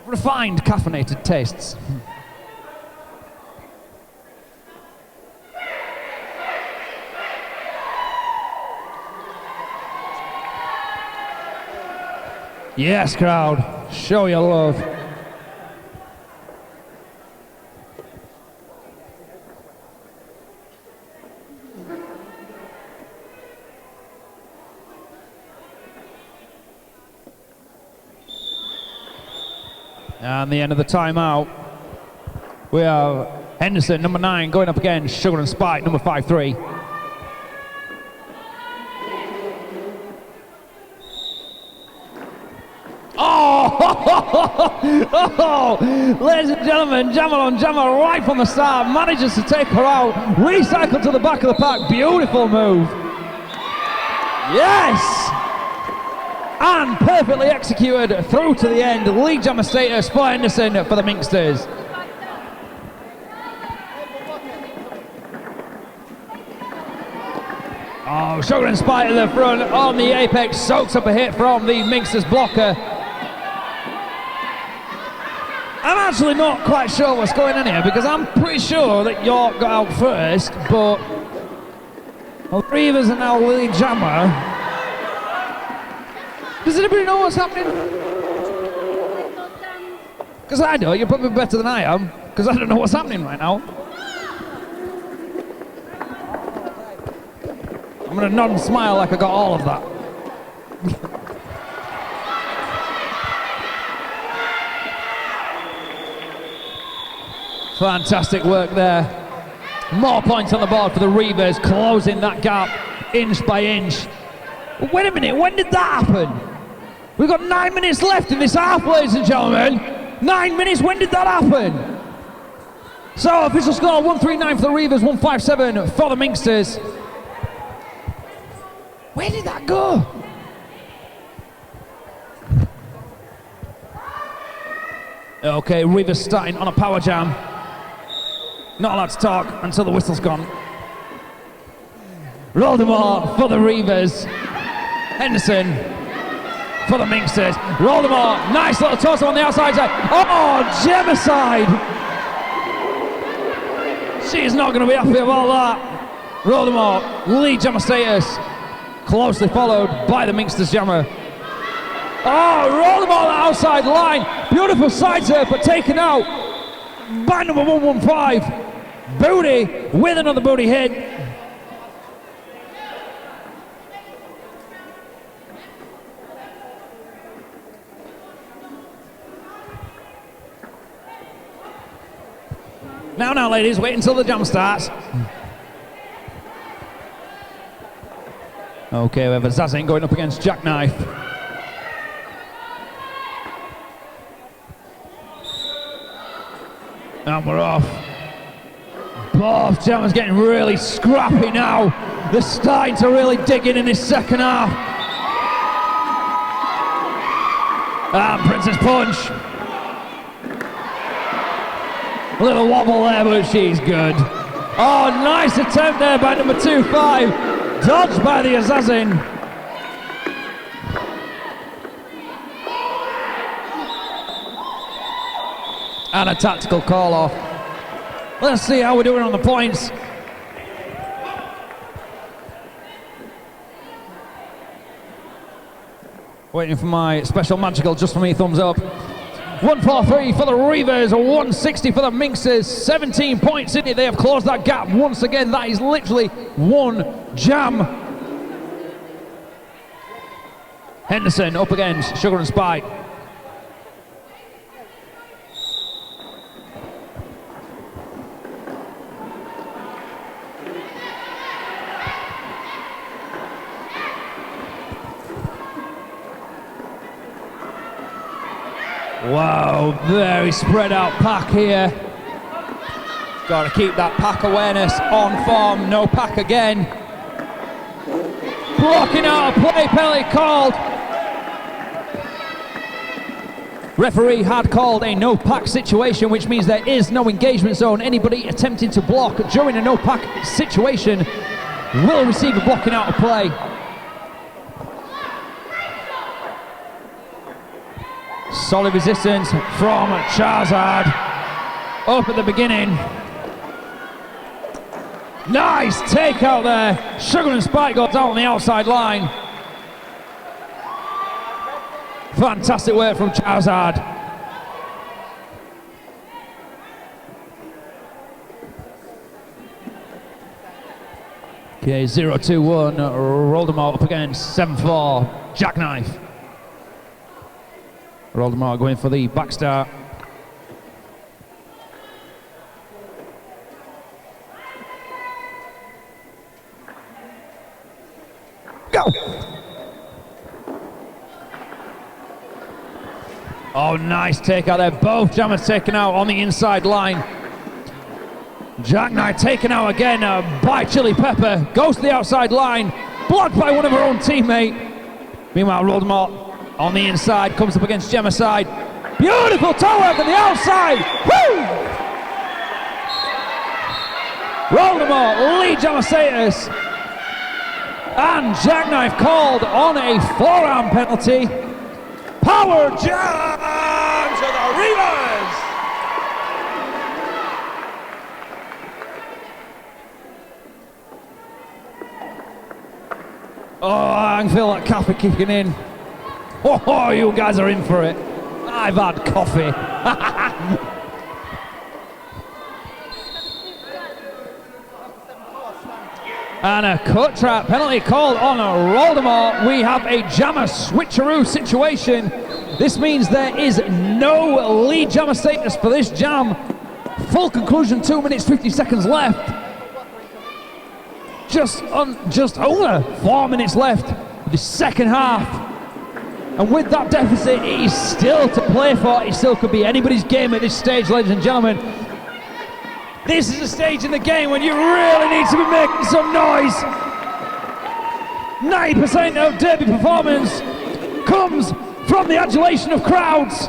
Speaker 1: Refined, caffeinated tastes. Yes, crowd, show your love. And the end of the timeout. We have Henderson, number 9, going up against Sugar and Spike, number 5-3. Oh! Ladies and gentlemen, Jammer on Jammer right from the start, manages to take her out, recycle to the back of the pack, beautiful move. Yes! And perfectly executed through to the end. Lead Jammer status for Henderson for the Minxters. Oh, Sugar and Spike at the front on the apex, soaks up a hit from the Minxters blocker. I'm actually not quite sure what's going on here because I'm pretty sure that York got out first, but Reavers are now lead Jammer. Does anybody know what's happening? Because I do, you're probably better than I am, because I don't know what's happening right now. I'm going to nod and smile like I got all of that. Fantastic work there. More points on the board for the Reavers, closing that gap inch by inch. Wait a minute, when did that happen? We've got 9 minutes left in this half, ladies and gentlemen. 9 minutes, when did that happen? So, official score, 139 for the Reavers, 157 for the Minxters. Where did that go? Okay, Reavers starting on a power jam. Not allowed to talk until the whistle's gone. Roldemore for the Reavers. Henderson for the Minxters. Roldemore, nice little toss on the outside side. Oh, Gemicide! She is not going to be happy about that. Roldemore, lead Jammer status. Closely followed by the Minxters Jammer. Oh, Roldemore on the outside line. Beautiful side surf, but taken out by number 115. Booty with another booty hit. Now, ladies, wait until the jam starts. Okay, we have a Zazin going up against Jackknife. And we're off. Both jammers getting really scrappy now. They're starting to really dig in this second half. And Princess Punch. A little wobble there, but she's good. Oh, nice attempt there by number 25. Dodged by the Assassin. And a tactical call off. Let's see how we're doing on the points. Waiting for my special magical just for me thumbs up. 143 for the Reavers, 160 for the Minxters, 17 points in it. They have closed that gap once again. That is literally one jam. Henderson up against Sugar and Spike. Wow, very spread out pack here. Got to keep that pack awareness on form. No pack again. Blocking out a play penalty called. Referee had called a no pack situation, which means there is no engagement zone. Anybody attempting to block during a no pack situation will receive a blocking out of play. Solid resistance from Charizard up at the beginning. Nice takeout there. Sugar and Spike got out on the outside line. Fantastic work from Charizard. Okay, 0-2-1, Voldemort up against 7-4, Jackknife. Voldemort going for the back start. Go! Oh, nice take out there. Both jammers taken out on the inside line. Jackknife taken out again by Chili Pepper. Goes to the outside line. Blocked by one of her own teammate. Meanwhile, Voldemort on the inside comes up against Gemma's side. Beautiful toe work on the outside. Woo! Voldemort leads Gemma status. And Jackknife called on a forearm penalty. Power jam to the Reavers! Oh, I can feel that coffee kicking in. Oh, you guys are in for it. I've had coffee. And a cut trap penalty called on Voldemort. We have a jammer switcheroo situation. This means there is no lead jammer status for this jam. Full conclusion, 2 minutes 50 seconds left. Just over 4 minutes left of the second half. And with that deficit, it is still to play for. It still could be anybody's game at this stage, ladies and gentlemen. This is a stage in the game when you really need to be making some noise. 90% of derby performance comes from the adulation of crowds.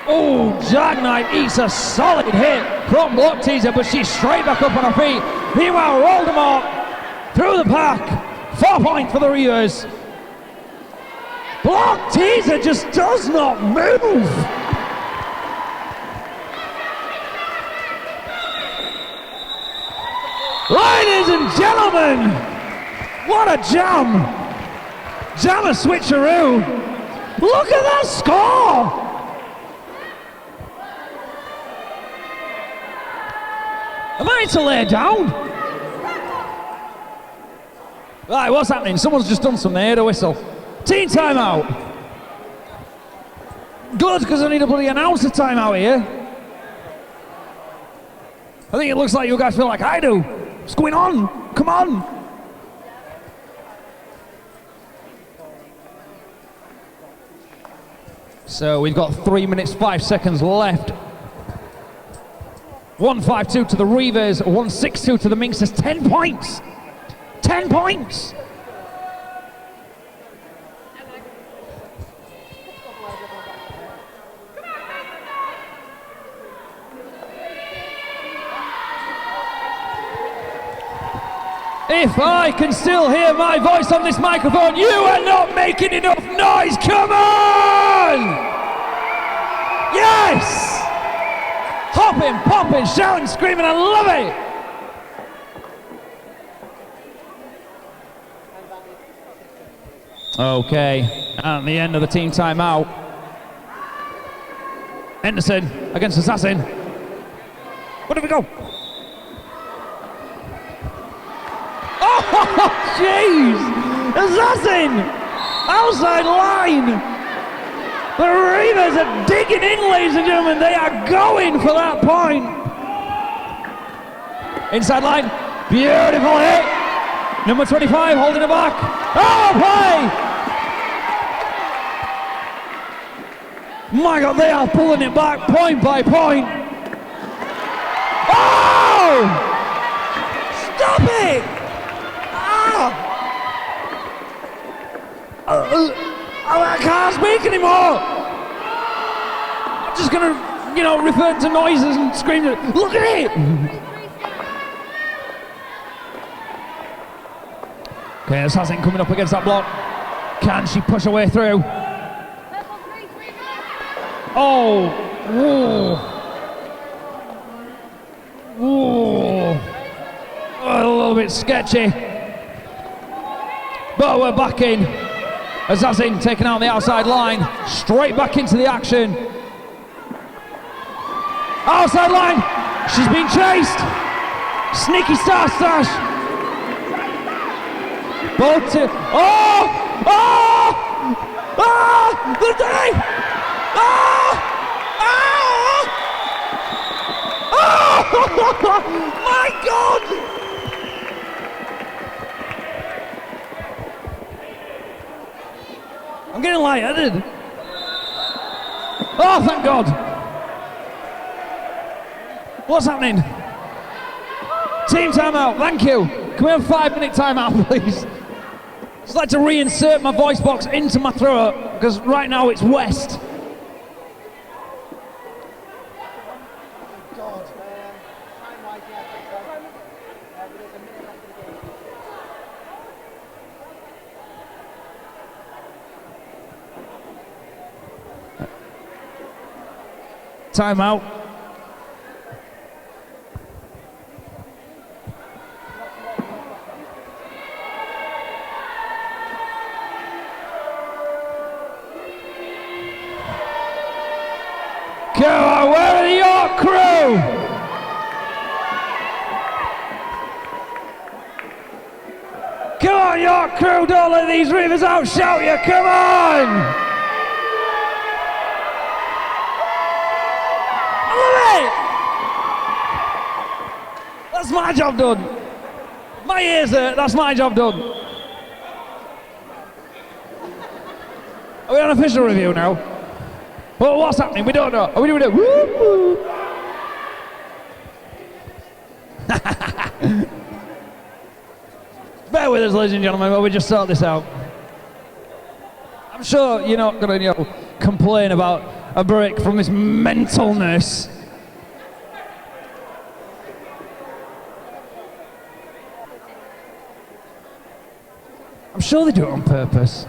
Speaker 1: Oh, Jackknife eats a solid hit from Block Teaser, but she's straight back up on her feet. Meanwhile, Voldemort through the pack. 4 points for the Reavers. Block Teaser just does not move. Ladies and gentlemen, what a jam. Jammer switcheroo. Look at that score. Am I to lay down? Right, what's happening? Someone's just done something. They heard a whistle. Team timeout. Good, because I need a bloody announcer timeout here. I think it looks like you guys feel like I do. What's going on? Come on. So we've got 3 minutes 5 seconds left. 1-5-2 to the Reavers, 1-6-2 to the Minxters. 10 points. 10 points. If I can still hear my voice on this microphone, you are not making enough noise. Come on! Yes! Hopping, popping, shouting, screaming, I love it! Okay, and the end of the team timeout. Henderson against Assassin. Where did we go? Oh, jeez! Assassin! Outside line! The Reavers are digging in, ladies and gentlemen. They are going for that point. Inside line. Beautiful hit. Number 25 holding it back. Oh, play! My God, they are pulling it back point by point. Oh! Stop it! I can't speak anymore. I'm just gonna, refer to noises and scream. Look at it! Okay, Assassin coming up against that block. Can she push her way through? Oh! Whoa! Whoa! a little bit sketchy. But we're back in. Assassin taken out on the outside line. Straight back into the action. Outside line. She's been chased. Sneaky star stash. Both to. Oh! Oh! Oh! The day! Oh! Oh! Oh! My God! I'm getting lightheaded. Oh, thank God. What's happening? Team timeout, thank you. Can we have a 5-minute timeout, please? Just like to reinsert my voice box into my throat, because right now it's West. Timeout. Come on, where are the York crew? Come on, York crew, don't let these Reavers outshout you, come on! That's my job done. My ears hurt, that's my job done. Are we on official review now? Well, what's happening? We don't know. Are we doing it? Woo-hoo. Bear with us, ladies and gentlemen, while we just sort this out. I'm sure you're not going to complain about a break from this mentalness. I'm sure they do it on purpose.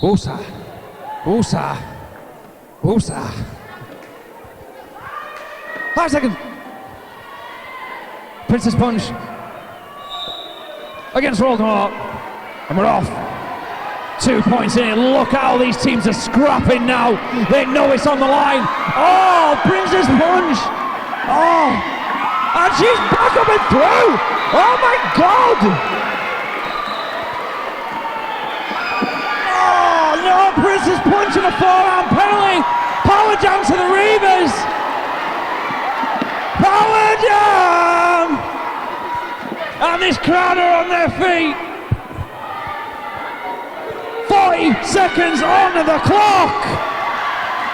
Speaker 1: Woosah, woosah, woosah. 5 seconds. Princess Punch against Voldemort, and we're off. 2 points in it. Look how these teams are scrapping now. They know it's on the line. Oh, Princess Punch. Oh, and she's back up and through. Oh my God. Oh no, Princess Punch and a 4-arm penalty. Power jam to the Reavers. Power jam! And this crowd are on their feet. 40 seconds on the clock.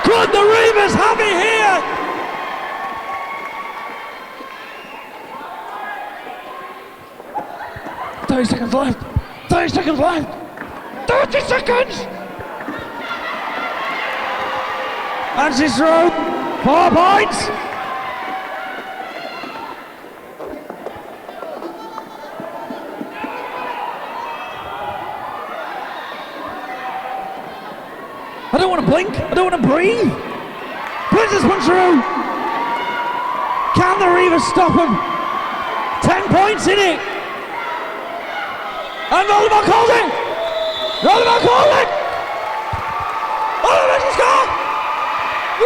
Speaker 1: Could the Reavers have it here? "30 seconds left. 30 seconds left. 30 seconds! And she's through. 4 points. I don't want to blink. I don't want to breathe. Princess Punch through. Can the Reavers stop him? 10 points in it. And Voldemort calls it. Voldemort calls it. Voldemort can score.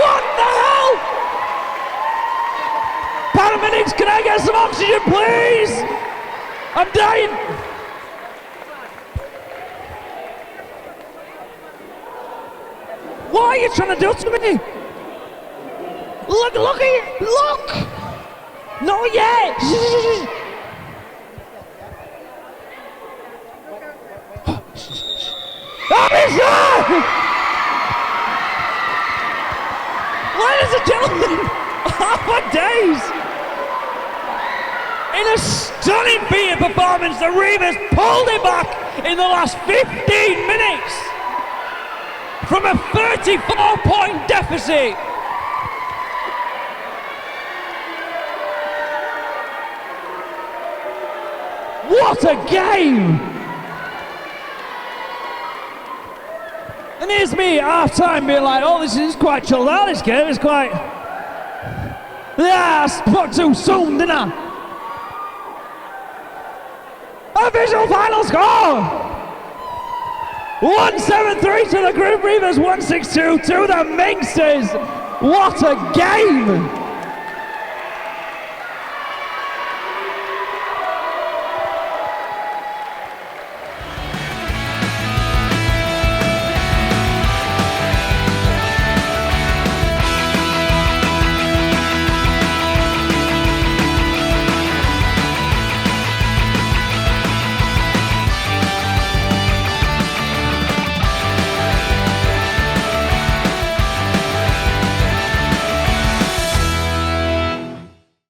Speaker 1: What the hell? Paramedics, can I get some oxygen, please? I'm dying. What are you trying to do to me? Look at it! Look! Not yet! Officer! Ladies and gentlemen, oh my days! In a stunning feat of performance, the Reavers pulled it back in the last 15 minutes from a 34-point deficit What a game! And here's me at half-time being like, oh, this is quite chilled out, this game. It's quite... Yeah, I spoke too soon, didn't I? Official final score! 173 to the Group Reavers, 162 to the Minxters. What a game!